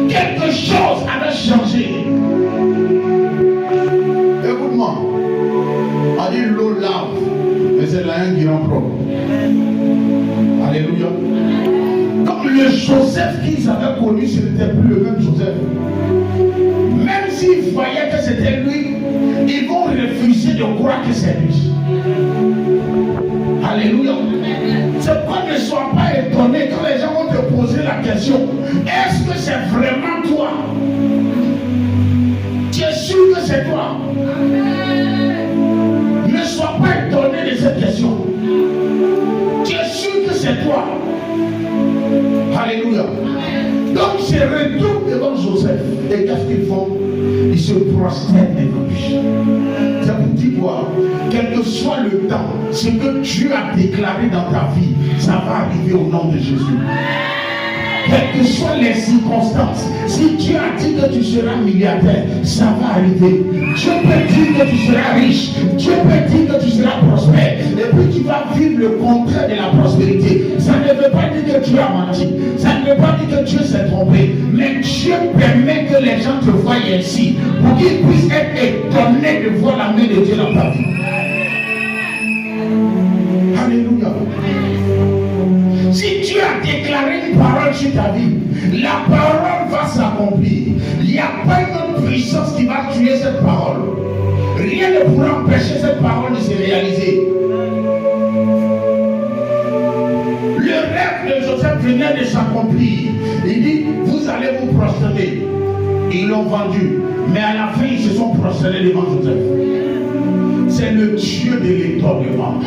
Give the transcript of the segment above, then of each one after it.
quelque chose avait changé. Écoute-moi, on dit l'eau lave, mais c'est la haine qui rend propre. Alléluia. Donc le Joseph qu'ils avaient connu, ce n'était plus le même Joseph. Même s'ils voyaient que c'était lui, ils vont refuser de croire que c'est lui. Alléluia. C'est pourquoi ne sois pas étonné quand les gens vont te poser la question, est-ce que c'est vraiment toi? Tu es sûr que c'est toi? Ne sois pas étonné de cette question. Tu es sûr que c'est toi? Alléluia. Donc ils se retournent devant Joseph. Et qu'est-ce qu'ils font? Ils se prosternent devant lui. Ça vous dit quoi? Quel que soit le temps, ce que Dieu a déclaré dans ta vie, ça va arriver au nom de Jésus. Quelles que soient les circonstances, si Dieu a dit que tu seras milliardaire, ça va arriver. Dieu peut dire que tu seras riche, Dieu peut dire que tu seras prospère, et puis tu vas vivre le contraire de la prospérité. Ça ne veut pas dire que Dieu a menti, ça ne veut pas dire que Dieu s'est trompé, mais Dieu permet que les gens te voient ainsi, pour qu'ils puissent être étonnés de voir la main de Dieu dans ta vie. Alléluia. Si Dieu a déclaré une parole sur ta vie, la parole va s'accomplir. Il n'y a pas une autre puissance qui va tuer cette parole. Rien ne pourra empêcher cette parole de se réaliser. Le rêve de Joseph venait de s'accomplir. Il dit, vous allez vous prosterner. Ils l'ont vendu. Mais à la fin, ils se sont prosternés devant Joseph. C'est le Dieu de l'étonnement.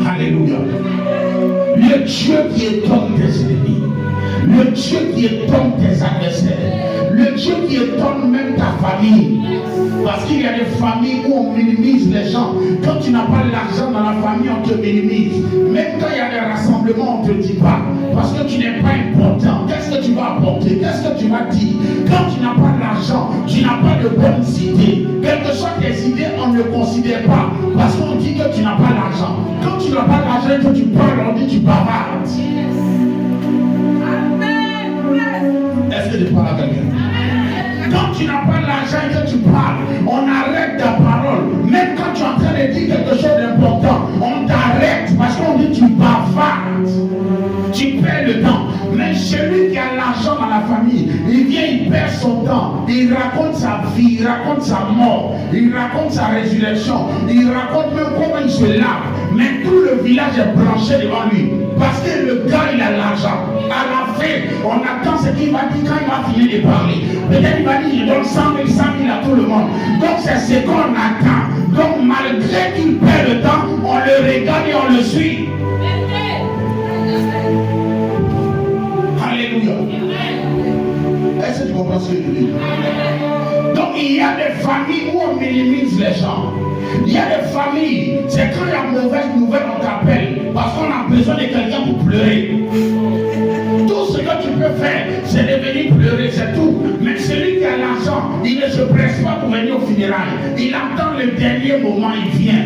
Alléluia. Le Dieu qui étonne tes ennemis, le Dieu qui étonne tes adversaires, le Dieu qui étonne même ta famille. Parce qu'il y a des familles où on minimise les gens. Quand tu n'as pas l'argent dans la famille, on te minimise. Même quand il y a des rassemblements, on ne te dit pas. Parce que tu n'es pas important. Qu'est-ce que tu vas apporter? Qu'est-ce que tu vas dire? Quand tu n'as pas l'argent, tu n'as pas de bonnes idées. Quelles que soient tes idées, on ne considère pas. Parce qu'on dit que tu n'as pas l'argent. Quand tu n'as pas l'argent et que tu parles, on dit que tu bavardes. Est-ce que tu parles à quelqu'un? Quand tu n'as pas l'argent et que tu parles, on arrête ta parole. Même quand tu es en train de dire quelque chose d'important, on t'arrête parce qu'on dit que tu bavardes. Tu perds le temps. Mais celui qui a l'argent dans la famille, il vient, il perd son temps. Il raconte sa vie, il raconte sa mort, il raconte sa résurrection, il raconte même comment il se lave. Mais tout le village est branché devant lui. Parce que le gars, il a l'argent. À la fin, on attend ce qu'il va dire quand il va finir de parler. Peut-être il va dire, je donne 100 000 à tout le monde. Donc c'est ce qu'on attend. Donc malgré qu'il perd le temps, on le regarde et on le suit. Alléluia. Est-ce que tu comprends ce que je dis? Donc il y a des familles où on minimise les gens. Il y a des familles, c'est quand il y a mauvaise nouvelle, on t'appelle. Parce qu'on a besoin de quelqu'un pour pleurer. Tout ce que tu peux faire, c'est de venir pleurer, c'est tout. Mais celui qui a l'argent, il ne se presse pas pour venir au funérailles. Il attend le dernier moment, il vient.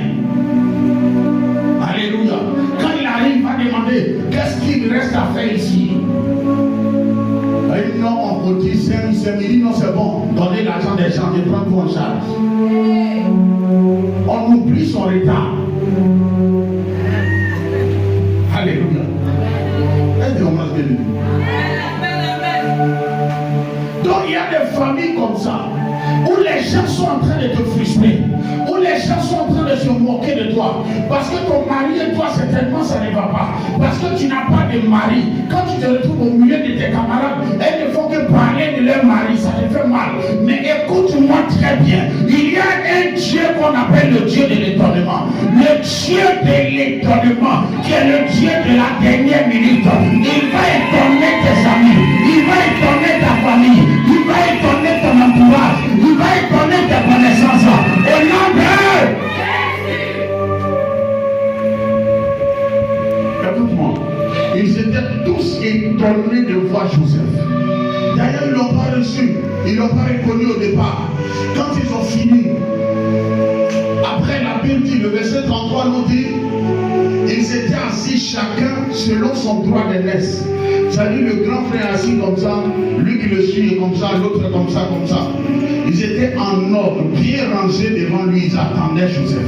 Alléluia. Quand il arrive, il va demander, qu'est-ce qu'il reste à faire ici? Non, on cotise 5 000, non c'est bon. Donnez l'argent des gens, je prends tout en charge. On oublie son retard. Alléluia. Est-ce que vous comprenez? Donc il y a des familles comme ça, où les gens sont en train de te frustrer, où les gens sont en train de se moquer de toi, parce que ton mari et toi certainement ça ne va pas, parce que tu n'as pas de mari. Quand tu te retrouves au milieu de tes camarades, elles ne font que parler de leur mari, ça te fait mal. Mais écoute-moi très bien, il y a un Dieu qu'on appelle le Dieu de l'étonnement, le Dieu de l'étonnement, qui est le Dieu de la dernière minute. Il va étonner tes amis, il va étonner ta famille, il va étonner ton entourage, il va étonner tes connaissances. Au nom de écoute-moi, ils étaient tous étonnés de voir Joseph. D'ailleurs, ils ne l'ont pas reçu, ils ne l'ont pas reconnu au départ. Quand ils ont fini, après la Bible dit, le verset 33 nous dit, ils étaient assis chacun selon son droit d'aînesse. C'est-à-dire le grand frère assis comme ça, lui qui le suit comme ça, l'autre comme ça, comme ça. Ils étaient en ordre, bien rangés devant lui, ils attendaient Joseph.